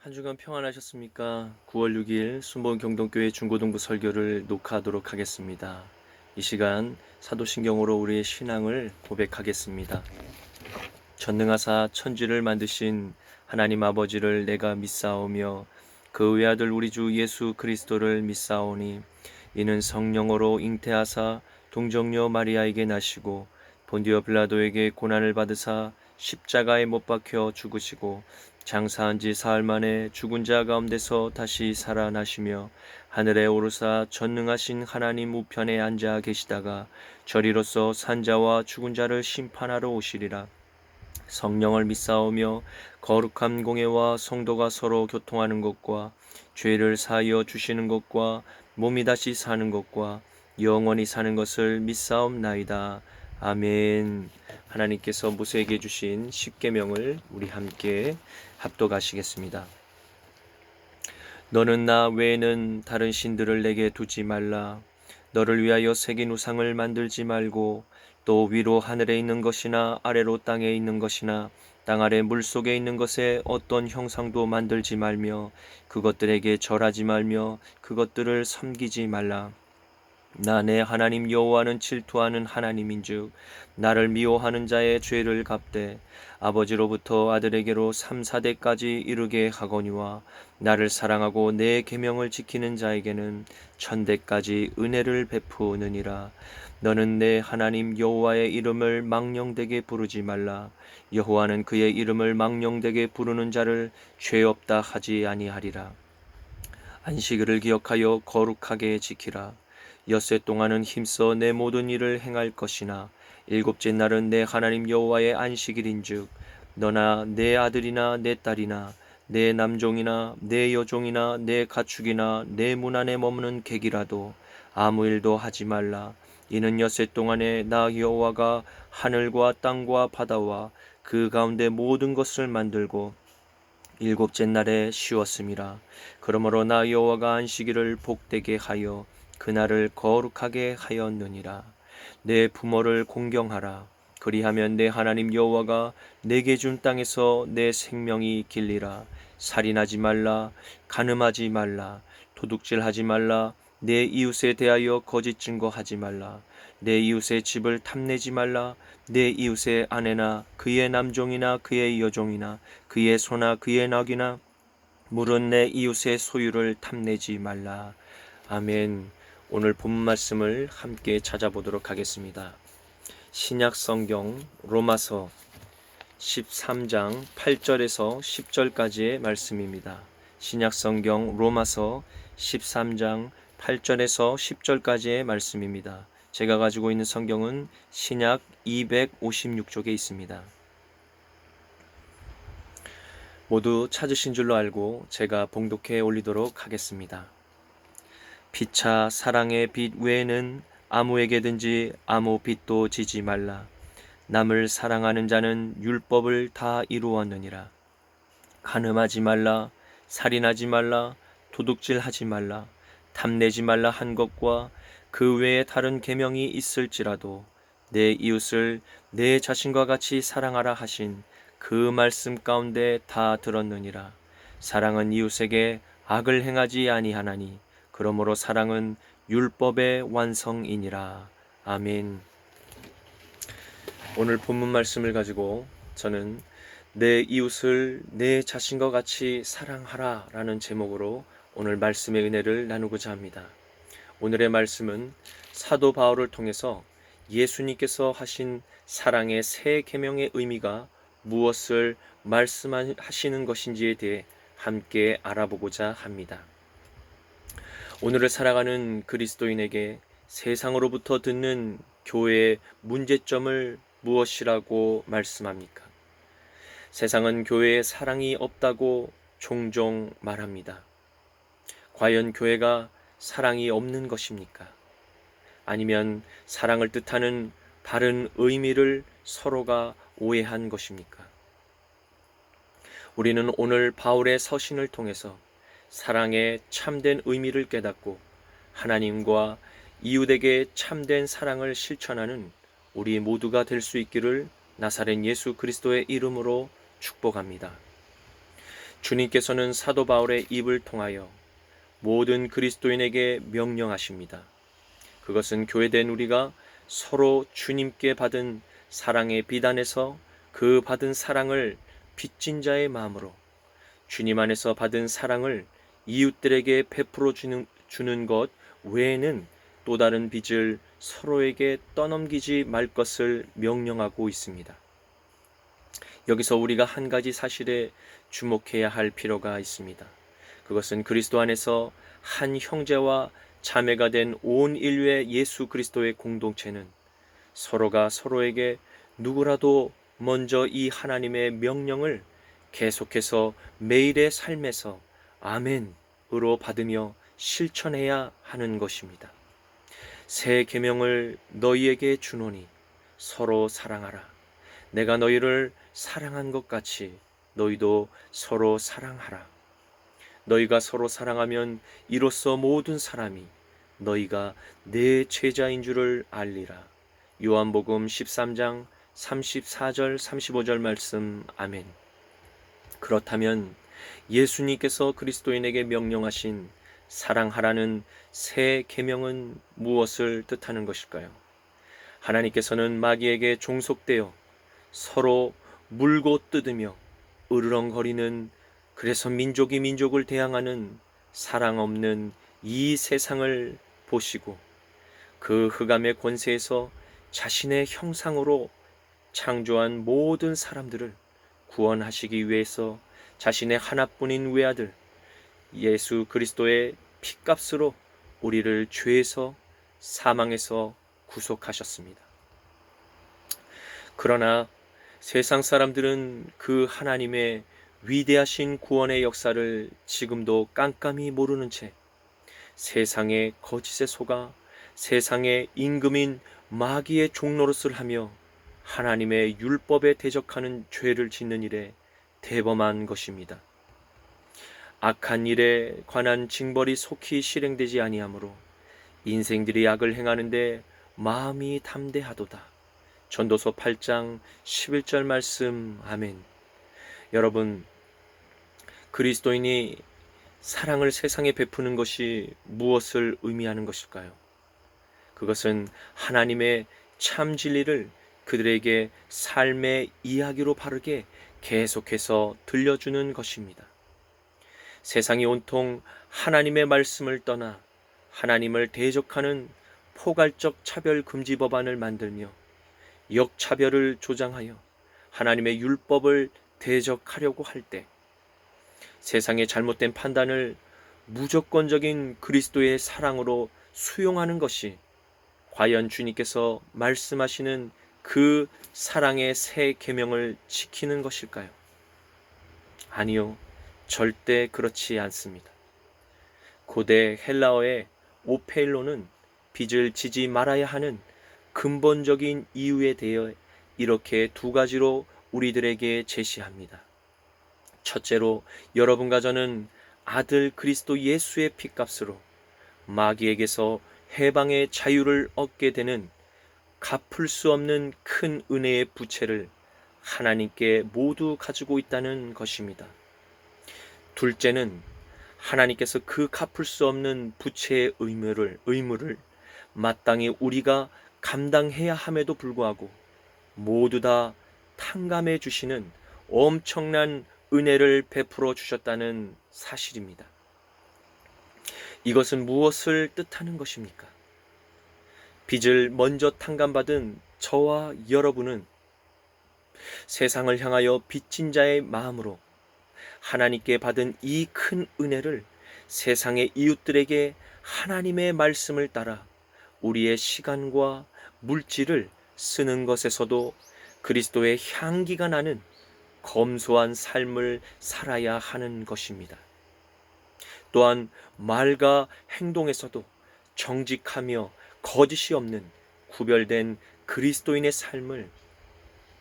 한 주간 평안하셨습니까? 9월 6일 순복음 경동교회 중고등부 설교를 녹화하도록 하겠습니다. 이 시간 사도신경으로 우리의 신앙을 고백하겠습니다. 전능하사 천지를 만드신 하나님 아버지를 내가 믿사오며 그 외아들 우리 주 예수 그리스도를 믿사오니 이는 성령으로 잉태하사 동정녀 마리아에게 나시고 본디오 빌라도에게 고난을 받으사 십자가에 못 박혀 죽으시고 장사한 지 사흘 만에 죽은 자 가운데서 다시 살아나시며 하늘에 오르사 전능하신 하나님 우편에 앉아 계시다가 저리로서 산자와 죽은 자를 심판하러 오시리라. 성령을 믿사오며 거룩한 공예와 성도가 서로 교통하는 것과 죄를 사하여 주시는 것과 몸이 다시 사는 것과 영원히 사는 것을 믿사옵나이다. 아멘. 하나님께서 모세에게 주신 십계명을 우리 함께 합독하시겠습니다. 너는 나 외에는 다른 신들을 내게 두지 말라. 너를 위하여 새긴 우상을 만들지 말고 또 위로 하늘에 있는 것이나 아래로 땅에 있는 것이나 땅 아래 물속에 있는 것에 어떤 형상도 만들지 말며 그것들에게 절하지 말며 그것들을 섬기지 말라. 나 내 하나님 여호와는 질투하는 하나님인즉 나를 미워하는 자의 죄를 갚되 아버지로부터 아들에게로 3, 4대까지 이르게 하거니와 나를 사랑하고 내 계명을 지키는 자에게는 1000대까지 은혜를 베푸느니라. 너는 내 하나님 여호와의 이름을 망령되게 부르지 말라. 여호와는 그의 이름을 망령되게 부르는 자를 죄 없다 하지 아니하리라. 안식일을 기억하여 거룩하게 지키라. 엿새 동안은 힘써 내 모든 일을 행할 것이나 일곱째 날은 내 하나님 여호와의 안식일인즉 너나 내 아들이나 내 딸이나 내 남종이나 내 여종이나 내 가축이나 내 문 안에 머무는 객이라도 아무 일도 하지 말라. 이는 엿새 동안에 나 여호와가 하늘과 땅과 바다와 그 가운데 모든 것을 만들고 일곱째 날에 쉬었음이라. 그러므로 나 여호와가 안식일을 복되게 하여 그날을 거룩하게 하였느니라. 내 부모를 공경하라. 그리하면 내 하나님 여호와가 내게 준 땅에서 내 생명이 길리라. 살인하지 말라. 간음하지 말라. 도둑질하지 말라. 내 이웃에 대하여 거짓 증거하지 말라. 내 이웃의 집을 탐내지 말라. 내 이웃의 아내나 그의 남종이나 그의 여종이나 그의 소나 그의 낙이나 물은 내 이웃의 소유를 탐내지 말라. 아멘. 오늘 본 말씀을 함께 찾아보도록 하겠습니다. 신약 성경 로마서 13장 8절에서 10절까지의 말씀입니다. 신약 성경 로마서 13장 8절에서 10절까지의 말씀입니다. 제가 가지고 있는 성경은 신약 256쪽에 있습니다. 모두 찾으신 줄로 알고 제가 봉독해 올리도록 하겠습니다. 피차 사랑의 빛 외에는 아무에게든지 아무 빚도 지지 말라. 남을 사랑하는 자는 율법을 다 이루었느니라. 간음하지 말라, 살인하지 말라, 도둑질하지 말라, 탐내지 말라 한 것과 그 외에 다른 계명이 있을지라도 내 이웃을 내 자신과 같이 사랑하라 하신 그 말씀 가운데 다 들었느니라. 사랑은 이웃에게 악을 행하지 아니하나니 그러므로 사랑은 율법의 완성이니라. 아멘. 오늘 본문 말씀을 가지고 저는 내 이웃을 내 자신과 같이 사랑하라 라는 제목으로 오늘 말씀의 은혜를 나누고자 합니다. 오늘의 말씀은 사도 바울을 통해서 예수님께서 하신 사랑의 새 계명의 의미가 무엇을 말씀하시는 것인지에 대해 함께 알아보고자 합니다. 오늘을 살아가는 그리스도인에게 세상으로부터 듣는 교회의 문제점을 무엇이라고 말씀합니까? 세상은 교회에 사랑이 없다고 종종 말합니다. 과연 교회가 사랑이 없는 것입니까? 아니면 사랑을 뜻하는 다른 의미를 서로가 오해한 것입니까? 우리는 오늘 바울의 서신을 통해서 사랑의 참된 의미를 깨닫고 하나님과 이웃에게 참된 사랑을 실천하는 우리 모두가 될 수 있기를 나사렛 예수 그리스도의 이름으로 축복합니다. 주님께서는 사도 바울의 입을 통하여 모든 그리스도인에게 명령하십니다. 그것은 교회된 우리가 서로 주님께 받은 사랑의 비단에서 그 받은 사랑을 빚진 자의 마음으로 주님 안에서 받은 사랑을 이웃들에게 베풀어 주는 것 외에는 또 다른 빚을 서로에게 떠넘기지 말 것을 명령하고 있습니다. 여기서 우리가 한 가지 사실에 주목해야 할 필요가 있습니다. 그것은 그리스도 안에서 한 형제와 자매가 된 온 인류의 예수 그리스도의 공동체는 서로가 서로에게 누구라도 먼저 이 하나님의 명령을 계속해서 매일의 삶에서 아멘으로 받으며 실천해야 하는 것입니다. 새 계명을 너희에게 주노니 서로 사랑하라. 내가 너희를 사랑한 것 같이 너희도 서로 사랑하라. 너희가 서로 사랑하면 이로써 모든 사람이 너희가 내 제자인 줄을 알리라. 요한복음 13장 34절 35절 말씀. 아멘. 그렇다면 예수님께서 그리스도인에게 명령하신 사랑하라는 새 계명은 무엇을 뜻하는 것일까요? 하나님께서는 마귀에게 종속되어 서로 물고 뜯으며 으르렁거리는, 그래서 민족이 민족을 대항하는 사랑 없는 이 세상을 보시고 그 흑암의 권세에서 자신의 형상으로 창조한 모든 사람들을 구원하시기 위해서 자신의 하나뿐인 외아들 예수 그리스도의 피값으로 우리를 죄에서 사망에서 구속하셨습니다. 그러나 세상 사람들은 그 하나님의 위대하신 구원의 역사를 지금도 깜깜이 모르는 채 세상의 거짓에 속아 세상의 임금인 마귀의 종노릇을 하며 하나님의 율법에 대적하는 죄를 짓는 일에 대범한 것입니다. 악한 일에 관한 징벌이 속히 실행되지 아니하므로 인생들이 악을 행하는데 마음이 담대하도다. 전도서 8장 11절 말씀. 아멘. 여러분, 그리스도인이 사랑을 세상에 베푸는 것이 무엇을 의미하는 것일까요? 그것은 하나님의 참 진리를 그들에게 삶의 이야기로 바르게 계속해서 들려주는 것입니다. 세상이 온통 하나님의 말씀을 떠나 하나님을 대적하는 포괄적 차별 금지 법안을 만들며 역차별을 조장하여 하나님의 율법을 대적하려고 할 때 세상의 잘못된 판단을 무조건적인 그리스도의 사랑으로 수용하는 것이 과연 주님께서 말씀하시는 그 사랑의 새 계명을 지키는 것일까요? 아니요, 절대 그렇지 않습니다. 고대 헬라어의 오페일로는 빚을 지지 말아야 하는 근본적인 이유에 대해 이렇게 두 가지로 우리들에게 제시합니다. 첫째로, 여러분과 저는 아들 그리스도 예수의 피값으로 마귀에게서 해방의 자유를 얻게 되는 갚을 수 없는 큰 은혜의 부채를 하나님께 모두 가지고 있다는 것입니다. 둘째는, 하나님께서 그 갚을 수 없는 부채의 의무를 마땅히 우리가 감당해야 함에도 불구하고 모두 다 탕감해 주시는 엄청난 은혜를 베풀어 주셨다는 사실입니다. 이것은 무엇을 뜻하는 것입니까? 빚을 먼저 탕감받은 저와 여러분은 세상을 향하여 빚진 자의 마음으로 하나님께 받은 이 큰 은혜를 세상의 이웃들에게 하나님의 말씀을 따라 우리의 시간과 물질을 쓰는 것에서도 그리스도의 향기가 나는 검소한 삶을 살아야 하는 것입니다. 또한 말과 행동에서도 정직하며 거짓이 없는 구별된 그리스도인의 삶을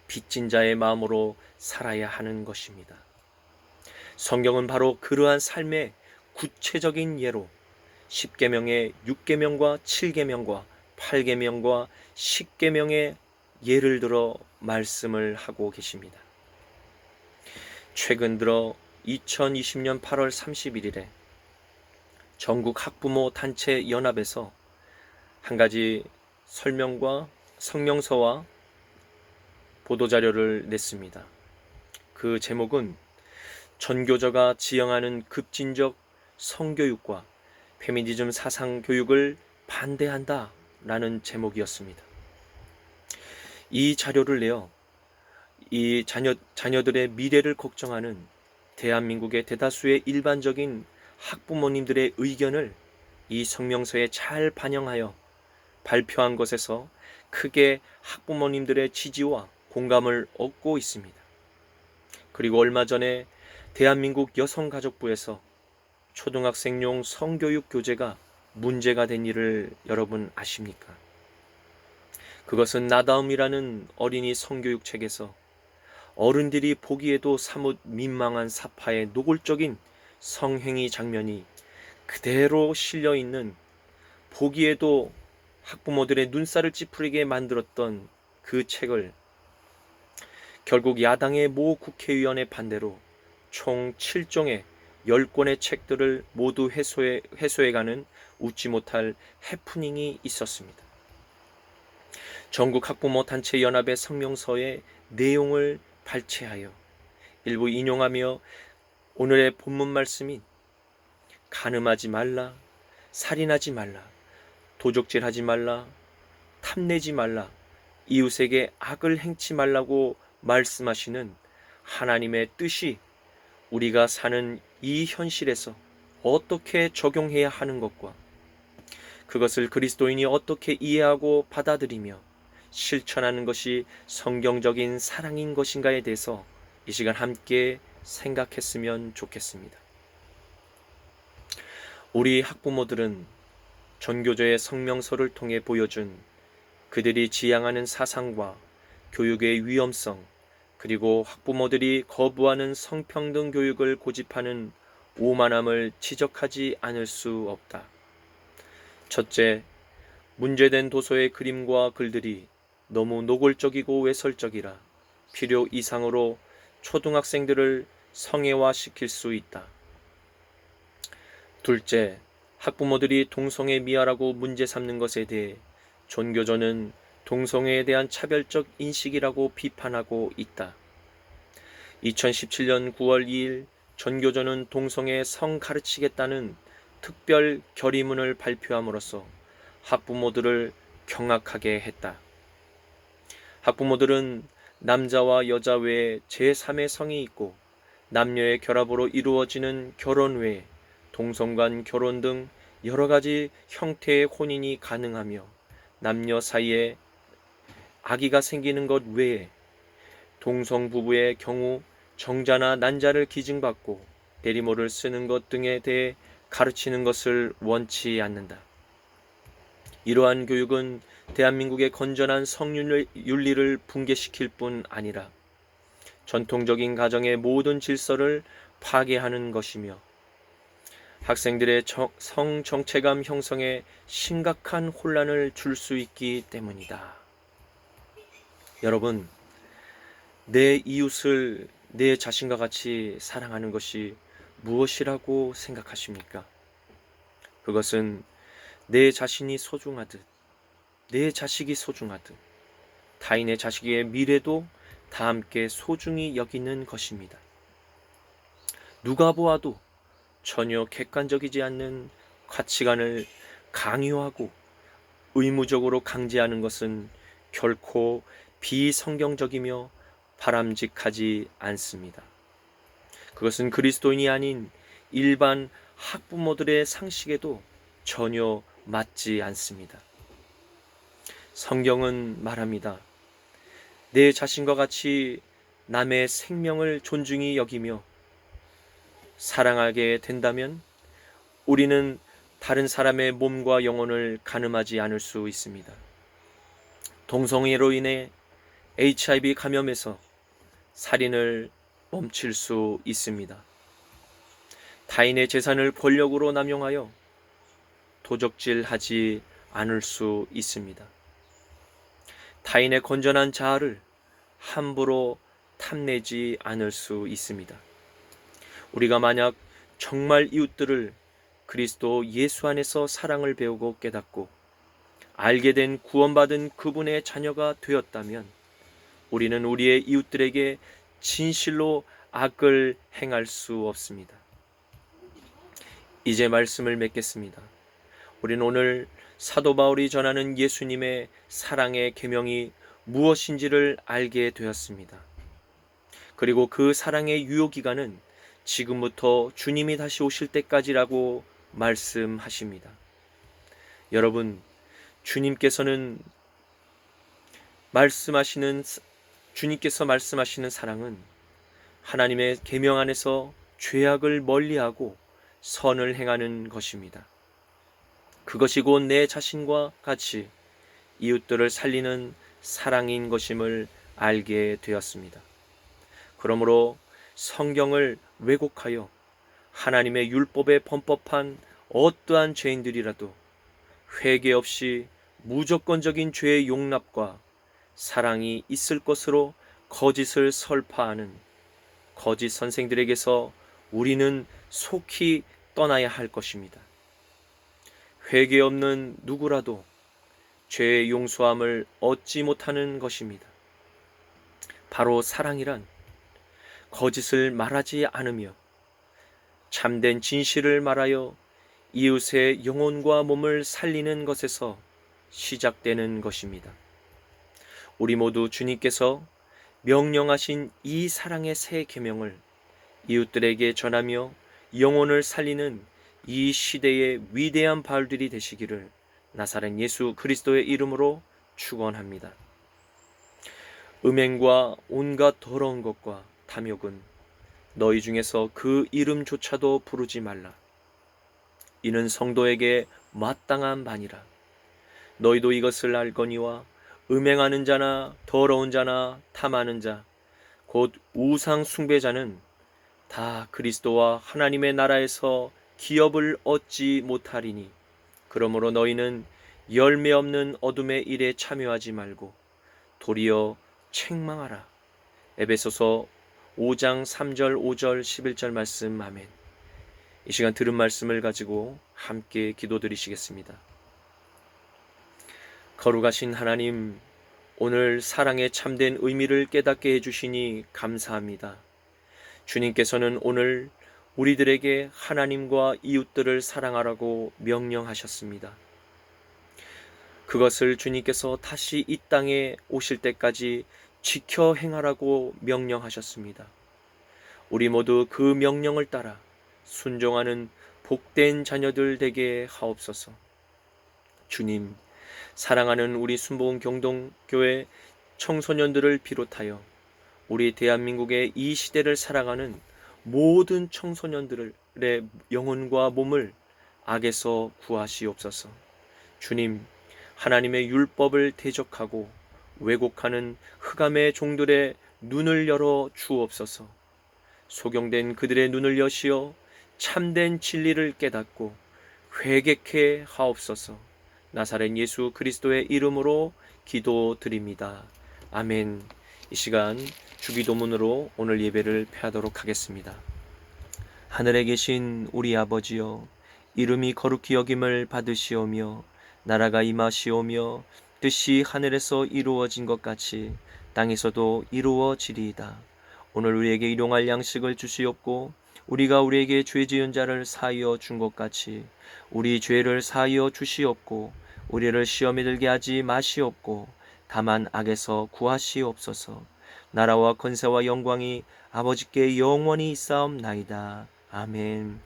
빚진 자의 마음으로 살아야 하는 것입니다. 성경은 바로 그러한 삶의 구체적인 예로 10계명의 6계명과 7계명과 8계명과 10계명의 예를 들어 말씀을 하고 계십니다. 최근 들어 2020년 8월 31일에 전국 학부모 단체 연합에서 한 가지 설명과 성명서와 보도자료를 냈습니다. 그 제목은 전교조가 지향하는 급진적 성교육과 페미니즘 사상 교육을 반대한다 라는 제목이었습니다. 이 자료를 내어 이 자녀들의 미래를 걱정하는 대한민국의 대다수의 일반적인 학부모님들의 의견을 이 성명서에 잘 반영하여 발표한 것에서 크게 학부모님들의 지지와 공감을 얻고 있습니다. 그리고 얼마 전에 대한민국 여성가족부에서 초등학생용 성교육 교재가 문제가 된 일을 여러분 아십니까? 그것은 나다움이라는 어린이 성교육 책에서 어른들이 보기에도 사뭇 민망한 사파의 노골적인 성행위 장면이 그대로 실려있는, 보기에도 학부모들의 눈살을 찌푸리게 만들었던 그 책을 결국 야당의 모 국회의원의 반대로 총 7종의 10권의 책들을 모두 회수해가는 웃지 못할 해프닝이 있었습니다. 전국 학부모 단체 연합의 성명서의 내용을 발췌하여 일부 인용하며 오늘의 본문 말씀인 간음하지 말라, 살인하지 말라, 도적질하지 말라, 탐내지 말라, 이웃에게 악을 행치 말라고 말씀하시는 하나님의 뜻이 우리가 사는 이 현실에서 어떻게 적용해야 하는 것과 그것을 그리스도인이 어떻게 이해하고 받아들이며 실천하는 것이 성경적인 사랑인 것인가에 대해서 이 시간 함께 생각했으면 좋겠습니다. 우리 학부모들은 전교조의 성명서를 통해 보여준 그들이 지향하는 사상과 교육의 위험성, 그리고 학부모들이 거부하는 성평등 교육을 고집하는 오만함을 지적하지 않을 수 없다. 첫째, 문제된 도서의 그림과 글들이 너무 노골적이고 외설적이라 필요 이상으로 초등학생들을 성애화시킬 수 있다. 둘째, 학부모들이 동성애 미화라고 문제 삼는 것에 대해 전교조는 동성애에 대한 차별적 인식이라고 비판하고 있다. 2017년 9월 2일 전교조는 동성애 성 가르치겠다는 특별 결의문을 발표함으로써 학부모들을 경악하게 했다. 학부모들은 남자와 여자 외에 제3의 성이 있고 남녀의 결합으로 이루어지는 결혼 외에 동성 간 결혼 등 여러 가지 형태의 혼인이 가능하며 남녀 사이에 아기가 생기는 것 외에 동성 부부의 경우 정자나 난자를 기증받고 대리모를 쓰는 것 등에 대해 가르치는 것을 원치 않는다. 이러한 교육은 대한민국의 건전한 성윤리를 붕괴시킬 뿐 아니라 전통적인 가정의 모든 질서를 파괴하는 것이며 학생들의 성정체감 형성에 심각한 혼란을 줄 수 있기 때문이다. 여러분, 내 이웃을 내 자신과 같이 사랑하는 것이 무엇이라고 생각하십니까? 그것은 내 자신이 소중하듯, 내 자식이 소중하듯, 타인의 자식의 미래도 다 함께 소중히 여기는 것입니다. 누가 보아도 전혀 객관적이지 않는 가치관을 강요하고 의무적으로 강제하는 것은 결코 비성경적이며 바람직하지 않습니다. 그것은 그리스도인이 아닌 일반 학부모들의 상식에도 전혀 맞지 않습니다. 성경은 말합니다. 내 자신과 같이 남의 생명을 존중히 여기며 사랑하게 된다면 우리는 다른 사람의 몸과 영혼을 간음하지 않을 수 있습니다. 동성애로 인해 HIV 감염에서 살인을 멈출 수 있습니다. 타인의 재산을 권력으로 남용하여 도적질하지 않을 수 있습니다. 타인의 건전한 자아를 함부로 탐내지 않을 수 있습니다. 우리가 만약 정말 이웃들을 그리스도 예수 안에서 사랑을 배우고 깨닫고 알게 된 구원받은 그분의 자녀가 되었다면 우리는 우리의 이웃들에게 진실로 악을 행할 수 없습니다. 이제 말씀을 맺겠습니다. 우리는 오늘 사도 바울이 전하는 예수님의 사랑의 계명이 무엇인지를 알게 되었습니다. 그리고 그 사랑의 유효기간은 지금부터 주님이 다시 오실 때까지라고 말씀하십니다. 여러분, 주님께서 말씀하시는 사랑은 하나님의 계명 안에서 죄악을 멀리하고 선을 행하는 것입니다. 그것이 곧 내 자신과 같이 이웃들을 살리는 사랑인 것임을 알게 되었습니다. 그러므로 성경을 왜곡하여 하나님의 율법에 범법한 어떠한 죄인들이라도 회개 없이 무조건적인 죄의 용납과 사랑이 있을 것으로 거짓을 설파하는 거짓 선생들에게서 우리는 속히 떠나야 할 것입니다. 회개 없는 누구라도 죄의 용서함을 얻지 못하는 것입니다. 바로 사랑이란 거짓을 말하지 않으며 참된 진실을 말하여 이웃의 영혼과 몸을 살리는 것에서 시작되는 것입니다. 우리 모두 주님께서 명령하신 이 사랑의 새 계명을 이웃들에게 전하며 영혼을 살리는 이 시대의 위대한 바울들이 되시기를 나사렛 예수 그리스도의 이름으로 축원합니다. 음행과 온갖 더러운 것과 탐욕은 너희 중에서 그 이름조차도 부르지 말라. 이는 성도에게 마땅한 바니라. 너희도 이것을 알거니와 음행하는 자나 더러운 자나 탐하는 자 곧 우상 숭배자는 다 그리스도와 하나님의 나라에서 기업을 얻지 못하리니 그러므로 너희는 열매 없는 어둠의 일에 참여하지 말고 도리어 책망하라. 에베소서 5장 3절 5절 11절 말씀. 아멘. 이 시간 들은 말씀을 가지고 함께 기도드리시겠습니다. 거룩하신 하나님, 오늘 사랑의 참된 의미를 깨닫게 해주시니 감사합니다. 주님께서는 오늘 우리들에게 하나님과 이웃들을 사랑하라고 명령하셨습니다. 그것을 주님께서 다시 이 땅에 오실 때까지 지켜 행하라고 명령하셨습니다. 우리 모두 그 명령을 따라 순종하는 복된 자녀들 되게 하옵소서. 주님, 사랑하는 우리 순복음 경동교회 청소년들을 비롯하여 우리 대한민국의 이 시대를 살아가는 모든 청소년들의 영혼과 몸을 악에서 구하시옵소서. 주님, 하나님의 율법을 대적하고 왜곡하는 흑암의 종들의 눈을 열어 주옵소서. 소경된 그들의 눈을 여시어 참된 진리를 깨닫고 회개케 하옵소서. 나사렛 예수 그리스도의 이름으로 기도드립니다. 아멘. 이 시간 주기도문으로 오늘 예배를 폐하도록 하겠습니다. 하늘에 계신 우리 아버지여, 이름이 거룩히 여김을 받으시오며 나라가 임하시오며 뜻이 하늘에서 이루어진 것 같이 땅에서도 이루어지리이다. 오늘 우리에게 일용할 양식을 주시옵고 우리가 우리에게 죄 지은 자를 사하여 준 것 같이 우리 죄를 사하여 주시옵고 우리를 시험에 들게 하지 마시옵고 다만 악에서 구하시옵소서. 나라와 권세와 영광이 아버지께 영원히 있사옵나이다. 아멘.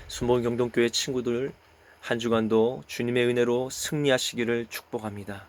순복음 경동교회 친구들, 한 주간도 주님의 은혜로 승리하시기를 축복합니다.